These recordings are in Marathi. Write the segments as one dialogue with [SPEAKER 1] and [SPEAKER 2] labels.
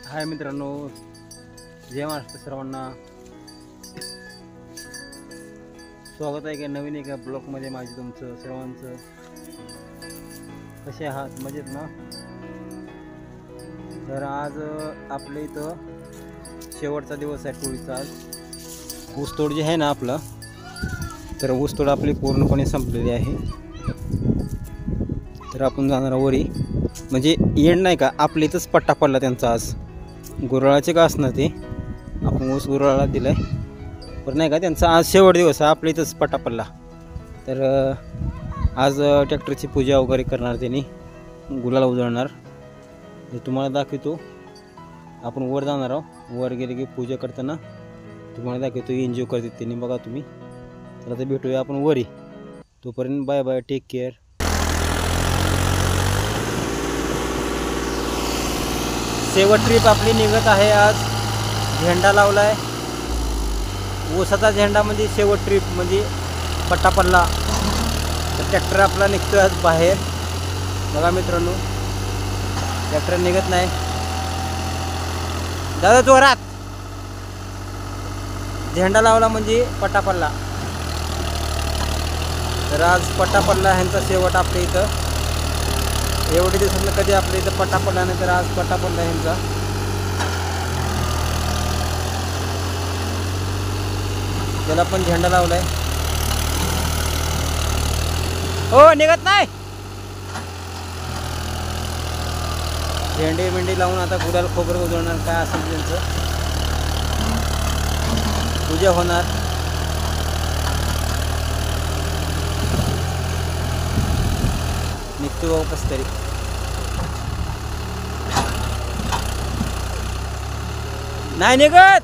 [SPEAKER 1] हाय मित्रांनो, जय महाराष्ट्र सर्वांना. स्वागत आहे का नवीन एका ब्लॉगमध्ये माझे तुमचं सर्वांचं. कसे आहात? मजेत ना? तर आज आपल्या इथं शेवटचा दिवस आहे टोळीचा. आज ऊसतोड जे आहे ना आपलं, तर ऊसतोड आपली पूर्णपणे संपलेली आहे. तर आपण जाणार वरी, म्हणजे येण नाही का, आपल्या इथंच पट्टा पडला त्यांचा. आज गुराळाचे का असणार ते, आपण ऊस गुराळाला दिलाय पण नाही का, त्यांचा आज शेवट दिवस आहे. आपल्या इथंच पट्टा पडला. तर आज ट्रॅक्टरची पूजा वगैरे करणार त्यांनी, गुलाला उजळणार. तर तुम्हाला दाखवतो. आपण वर जाणार आहोत. वर गेले की पूजा करताना तुम्हाला दाखवतो. एन्जॉय करते त्यांनी, बघा तुम्ही. तर आता भेटूया आपण वरी. तोपर्यंत बाय बाय, टेक केअर. शेवट ट्रिप आपली निघत आहे. आज झेंडा लावलाय, ऊसाचा झेंडा, म्हणजे शेवट ट्रिप म्हणजे पट्टा पडला. तर ट्रॅक्टर आपला निघतोय आज बाहेर. बघा मित्रांनो, ट्रॅक्टर निघत नाही. दादा जोरात. झेंडा लावला म्हणजे पट्टा पडला. तर आज पट्टा पडला ह्यांचा शेवट आपल्या इथं. एवढे दिवसांना कधी आपल्या इथं पट्टा पडला नाही, तर आज पट्टा पडला ह्यांचा. त्याला पण झेंडा लावलाय. हो, निघत नाही. झेंडे मेंढे लावून आता गुलाल खोबरं उजळणार, काय असेल त्यांचं. पूजा होणार. निघतो भाऊ कस तरी. नाही निघत.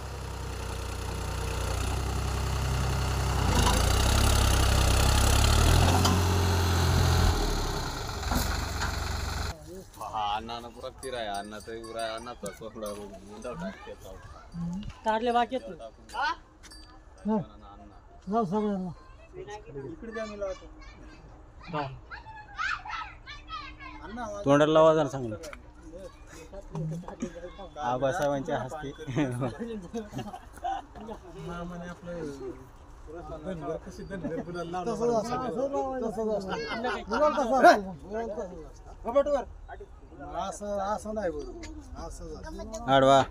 [SPEAKER 2] अण्णा पुरा फिराय अण्णा तर उराय अण्णाचा सोहळा मुंडा टाकतो
[SPEAKER 3] तारले बाकी आहेत ना. जाऊ सगळ्यांना
[SPEAKER 2] इकडे द्या मी लावतो.
[SPEAKER 1] तोंडाला लावा जरा चांगलं. आबासाहेबांच्या हस्ते. आडवा.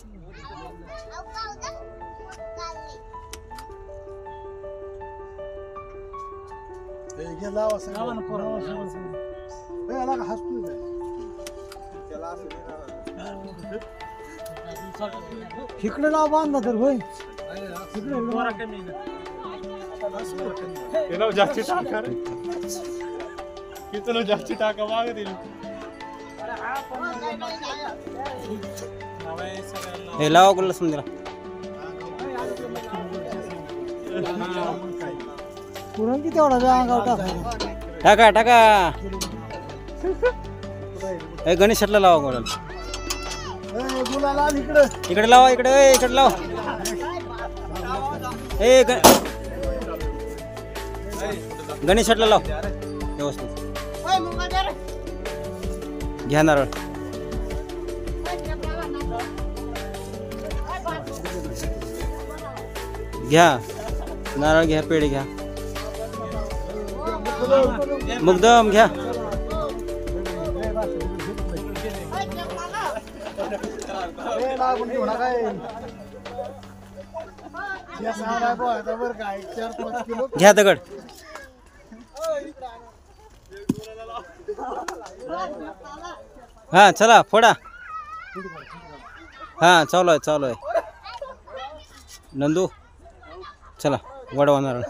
[SPEAKER 3] इकडे लाव बांधला तर होय.
[SPEAKER 2] जास्ती टाका रे, किती जास्ती टाका मागतील.
[SPEAKER 1] हे लावा गुलाल समजा.
[SPEAKER 3] पुरण किती एवढा अंगावर टाकायचा.
[SPEAKER 1] टाका टाका. हे गणेशातला लावा गुलाल.
[SPEAKER 3] गुलाल इकडे
[SPEAKER 1] इकडे लावा, इकडे इकडे लावा. हे गणेशातला लाव व्यवस्थित. घ्या नारळ. घ्या नारळ, घ्या पेढे, घ्या मुकदम घ्या. घ्या दगड. हा चला फोडा. हा चालू आहे, चालू आहे. नंदू चला वडवा नारळ.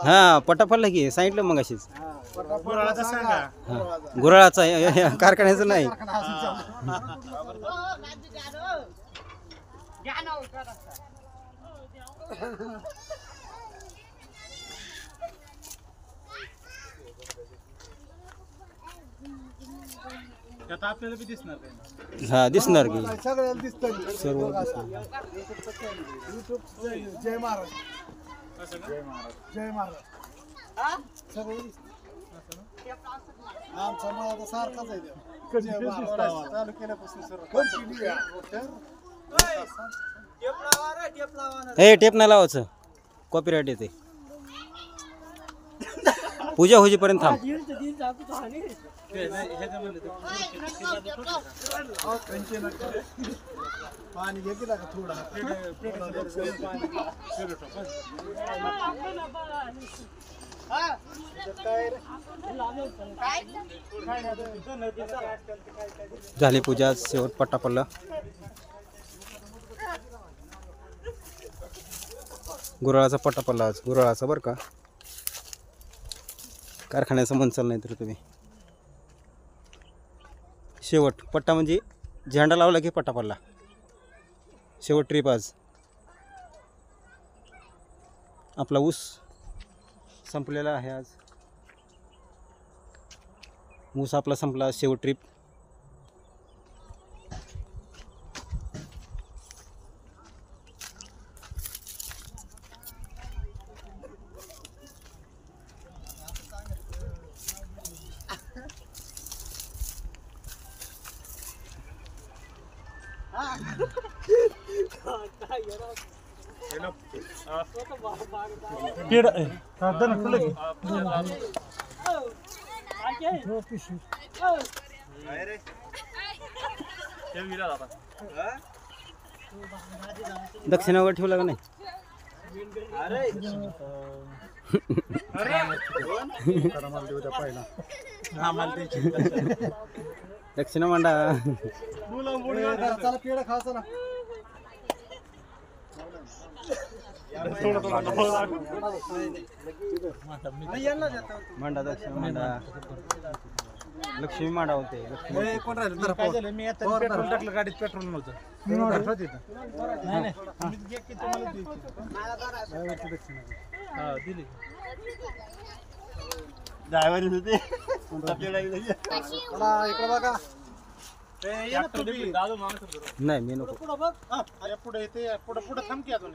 [SPEAKER 1] हा पट्टा पडला की सांगितलं मग अशीच. गुराळाचा कारखान्याचं नाही.
[SPEAKER 2] आपल्याला बी दिसणार.
[SPEAKER 1] हा दिसणार की
[SPEAKER 3] सगळ्याला दिसतं
[SPEAKER 1] सर्व.
[SPEAKER 3] जय महाराज. जय महाराज. आमचा मला सारखाच आहे
[SPEAKER 2] चालू केल्यापासून
[SPEAKER 1] हे टेप नाही लावायचं कॉपीराईट येते पूजा होईपर्यंत थांब
[SPEAKER 3] पाणी घे का थोडा
[SPEAKER 1] झाली पूजा शेवट पट्टा पडला गुराळाचा पट्टा पडला आज गुराळाचा बरं का कारखान्याचं म्हणचाल नाही तर तुम्ही शेवट पट्टा म्हणजे झेंडा लावला की पट्टा पडला शेवट ट्रिप आज आपला ऊस संपलेला आहे आज ऊस आपला संपला शेवट ट्रिप दक्षिणावर ठेवला का नाही दक्षिणा मांडा
[SPEAKER 3] चला पेढा खा चला
[SPEAKER 1] मांडा दक्षिणा मांडा लक्ष्मी मांडा होते लक्ष्मी
[SPEAKER 3] कोण राहिलं काय झालं मी आता पेट्रोल टाकलं गाडीत पेट्रोल नव्हतं दिली
[SPEAKER 2] ड्रायव्हर होते
[SPEAKER 3] इकडे बघा
[SPEAKER 1] नाही मी नको
[SPEAKER 2] पुढे येते पुढे पुढे थांबकी अजून